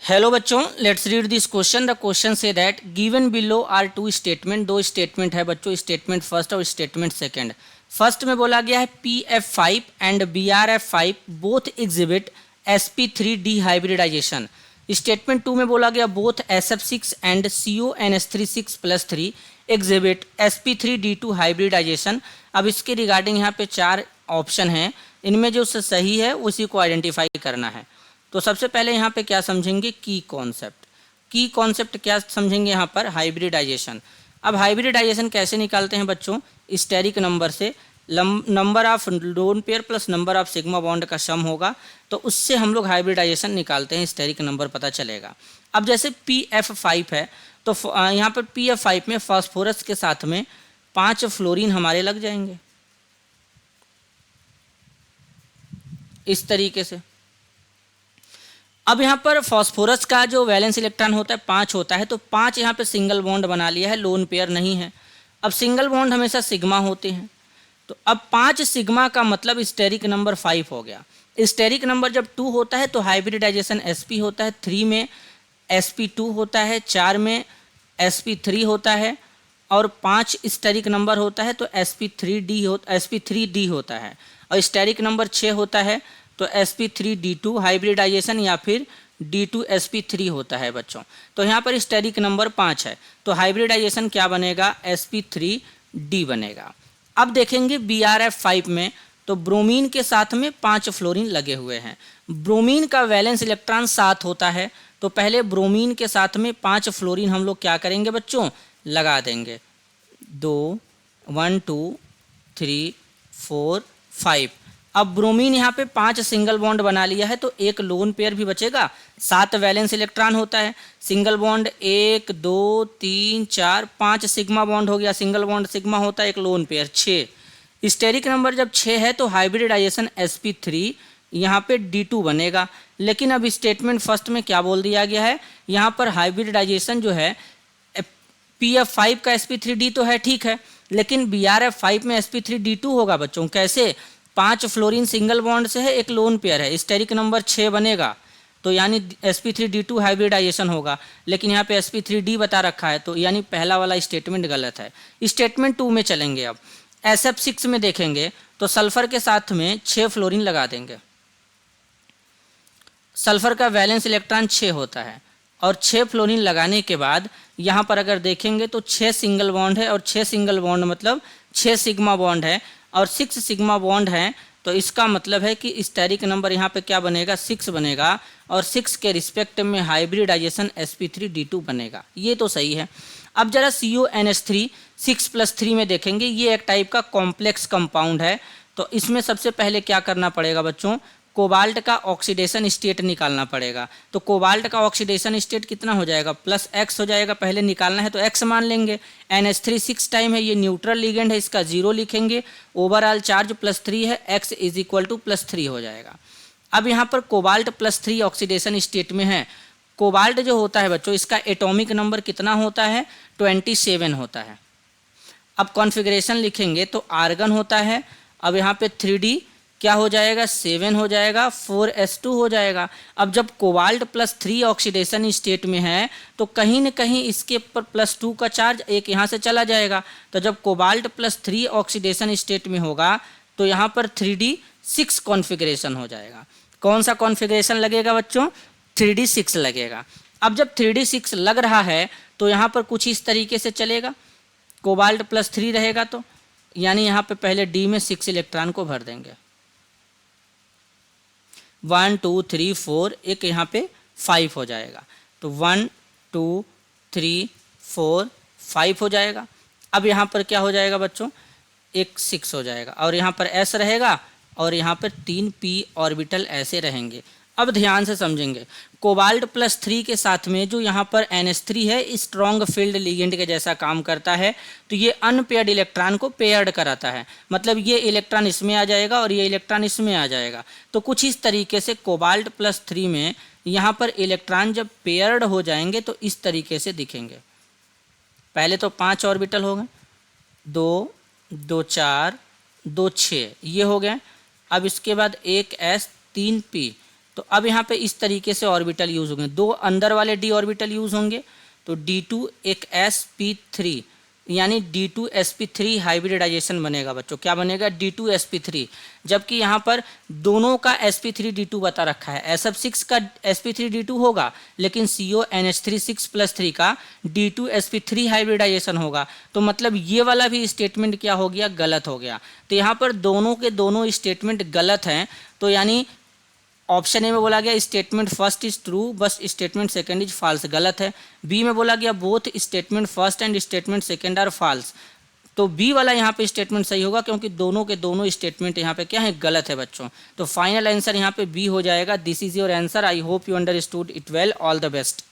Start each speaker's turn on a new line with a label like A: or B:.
A: Hello बच्चों, let's read this question. The question says that given below are two statement. दो statement है बच्चों, statement first और statement second. First में बोला गया है PF5 and BRF5 both exhibit sp3d hybridization. Statement two में बोला गया both SF6 and CONS36+3 exhibit sp3d2 hybridisation. अब इसके रिगार्डिंग यहाँ पे चार ऑप्शन हैं, इनमें जो सही है उसी को आइडेंटिफाई करना है। तो सबसे पहले यहाँ पे क्या समझेंगे, की कॉन्सेप्ट क्या समझेंगे यहाँ पर, हाइब्रिडाइजेशन। अब हाइब्रिडाइजेशन कैसे निकालते हैं बच्चों, स्टेरिक नंबर से number of lone pair plus number of sigma bond का सम होगा, तो उससे हम लोग हाइब्रिडाइजेशन निकालते हैं, स्टेरिक नंबर पता चलेगा। अब जैसे PF5 है तो यहाँ पर PF5 में फास्फोरस के साथ में 5 फ्लोरीन हमारे लग जाएंगे इस तरीके से। अब यहाँ पर फास्फोरस का जो वैलेंस इलेक्ट्रॉन होता है 5 होता है, तो 5 यहाँ पे सिंगल बॉन्ड बना लिया है, लोन पेयर नहीं है। अब सिंगल बॉन्ड हमेशा सिग्मा होते हैं, तो अब 5 सिग्मा का मतलब स्टेरिक नंबर 5 हो गया। स्टेरिक नंबर जब 2 होता है तो हाइब्रिडाइजेशन sp होता है, 3 में sp2 होता है, 4 में sp3 होता है और 5 स्टेरिक नंबर होता है तो sp3d होता है। और स्टेरिक नंबर 6 होता है तो sp3d2 हाइब्रिडाइजेशन या फिर d2sp3 होता है बच्चों। तो यहाँ पर स्टेरिक नंबर 5 है तो हाइब्रिडाइजेशन क्या बनेगा, sp3d बनेगा। अब देखेंगे BRF5 में तो ब्रोमीन के साथ में 5 फ्लोरीन लगे हुए हैं। ब्रोमीन का वैलेंस इलेक्ट्रॉन 7 होता है, तो पहले ब्रोमीन के साथ में 5 फ्लोरीन हम लोग क्या करेंगे बच्चों, लगा देंगे। 2 1 2 3 4 5। अब ब्रोमीन यहाँ पे 5 सिंगल बॉन्ड बना लिया है तो एक लोन पेयर भी बचेगा, 7 वैलेंस इलेक्ट्रॉन होता है। सिंगल बॉन्ड 1 2 3 4 5 सिग्मा बॉन्ड हो गया, सिंगल बॉन्ड सिग्मा होता है, एक लोन पेयर 6। स्टेरिक नंबर जब 6 है तो हाइब्रिडाइजेशन sp3 यहाँ पे d2 बनेगा। लेकिन अब स्टेटमेंट फर्स्ट में क्या बोल दिया गया है, यहाँ पर हाइब्रिडाइजेशन जो है PF5 का sp3d तो है, ठीक है, लेकिन BRF5 में sp3d2 होगा बच्चों। कैसे, 5 फ्लोरीन सिंगल बॉन्ड से है, एक लोन पेयर है, स्टेरिक नंबर 6 बनेगा, तो यानी sp3d2 हाइब्रिडाइजेशन होगा। लेकिन यहाँ पे sp3d बता रखा है, तो यानी पहला वाला स्टेटमेंट गलत है। स्टेटमेंट 2 में चलेंगे। अब SF6 में देखेंगे तो सल्फर के साथ में 6 फ्लोरीन लगा देंगे। सल्फर का वैलेंस इलेक्ट्रॉन 6 होता है और 6 फ्लोरीन लगाने के बाद यहाँ पर अगर देखेंगे तो 6 सिंगल बॉन्ड है और 6 सिंगल बॉन्ड मतलब 6 सिग्मा बॉन्ड है और 6 सिग्मा बॉन्ड है, तो इसका मतलब है कि स्टेरिक नंबर यहाँ पे क्या बनेगा, 6 बनेगा और 6 के रिस्पेक्ट में हाइब्रिडाइजेशन sp3d2 बनेगा। ये तो सही है। अब जरा CONS3 6+3 में देखेंगे, ये एक टाइप का कॉम्प्लेक्स कंपाउंड है, तो इसमें सबसे पहले क्या करना पड़ेगा बच्चों, कोबाल्ट का ऑक्सीडेशन स्टेट निकालना पड़ेगा। तो कोबाल्ट का ऑक्सीडेशन स्टेट कितना हो जाएगा, +x हो जाएगा। पहले निकालना है तो x मान लेंगे। NH3 6 टाइम है, ये न्यूट्रल लिगेंड है, इसका 0 लिखेंगे। ओवरऑल चार्ज +3 है, x = +3 हो जाएगा। अब यहाँ पर कोबाल्ट +3 ऑक्सीडेशन स्टेट में है। कोबाल्ट जो होता है बच्चों, इसका एटॉमिक नंबर कितना होता है, 27 होता है। अब कॉन्फ़िगरेशन लिखेंगे तो आर्गन होता है। अब यहाँ पे 3D क्या हो जाएगा, 7 हो जाएगा, 4s2 हो जाएगा। अब जब कोबाल्ट +3 ऑक्सीडेशन स्टेट में है तो कहीं न कहीं इसके ऊपर +2 का चार्ज एक यहाँ से चला जाएगा। तो जब कोबाल्ट +3 ऑक्सीडेशन स्टेट में होगा तो यहाँ पर 3D6 कॉन्फ़िगरेशन हो जाएगा। कौन सा कॉन्फ़िगरेशन लगेगा बच्चों, 3D6 लगेगा। अब जब 3D6 लग रहा है तो यहाँ पर कुछ इस तरीके से चलेगा, कोबाल्ट +3 रहेगा तो यानी यहाँ पे पहले D में 6 इलेक्ट्रॉन को भर देंगे, 1 2 3 4, एक यहाँ पे 5 हो जाएगा, तो 1 2 3 4 5 हो जाएगा। अब यहाँ पर क्या हो जाएगा बच्चों, एक 6 हो जाएगा और यहाँ पर s रहेगा और यहाँ पर 3 p ऑर्बिटल ऐसे रहेंगे। अब ध्यान से समझेंगे, कोबाल्ट +3 के साथ में जो यहाँ पर NH3 है, स्ट्रॉन्ग फील्ड लिगेंड के जैसा काम करता है, तो ये अनपेयर्ड इलेक्ट्रॉन को पेयर्ड कराता है। मतलब ये इलेक्ट्रॉन इसमें आ जाएगा और ये इलेक्ट्रॉन इसमें आ जाएगा। तो कुछ इस तरीके से कोबाल्ट +3 में यहाँ पर इलेक्ट्रॉन जब पेयर्ड हो जाएंगे तो इस तरीके से दिखेंगे। पहले तो 5 ऑर्बिटल हो गए, 2 2 4 2 6 ये हो गए। अब इसके बाद एक S 3 P, तो अब यहाँ पे इस तरीके से ऑर्बिटल यूज होंगे, दो अंदर वाले डी ऑर्बिटल यूज होंगे, तो D2 एक sp3 यानी D2sp3 हाइब्रिडाइजेशन बनेगा बच्चों। क्या बनेगा? D2sp3, जबकि यहाँ पर दोनों का sp3D2 बता रखा है। SF6 का sp3D2 होगा, लेकिन CONH3 6+3 का D2sp3 हाइब्रिडाइजेशन होगा। तो मतलब ये वाला भी स्टेटमेंट क्या हो गया? गलत हो गया। तो यहाँ पर दोनों के दोनों स्टेटमेंट गलत हैं, तो यानी ऑप्शन ए में बोला गया स्टेटमेंट फर्स्ट इज ट्रू, बस स्टेटमेंट सेकंड इज फॉल्स, गलत है। बी में बोला गया both statement first and statement second are false, तो बी वाला यहाँ पे स्टेटमेंट सही होगा, क्योंकि दोनों के दोनों स्टेटमेंट यहाँ पे क्या है? गलत है बच्चों। तो फाइनल आंसर यहाँ पे बी हो जाएगा। This is your answer. I hope you understood it well. All the best.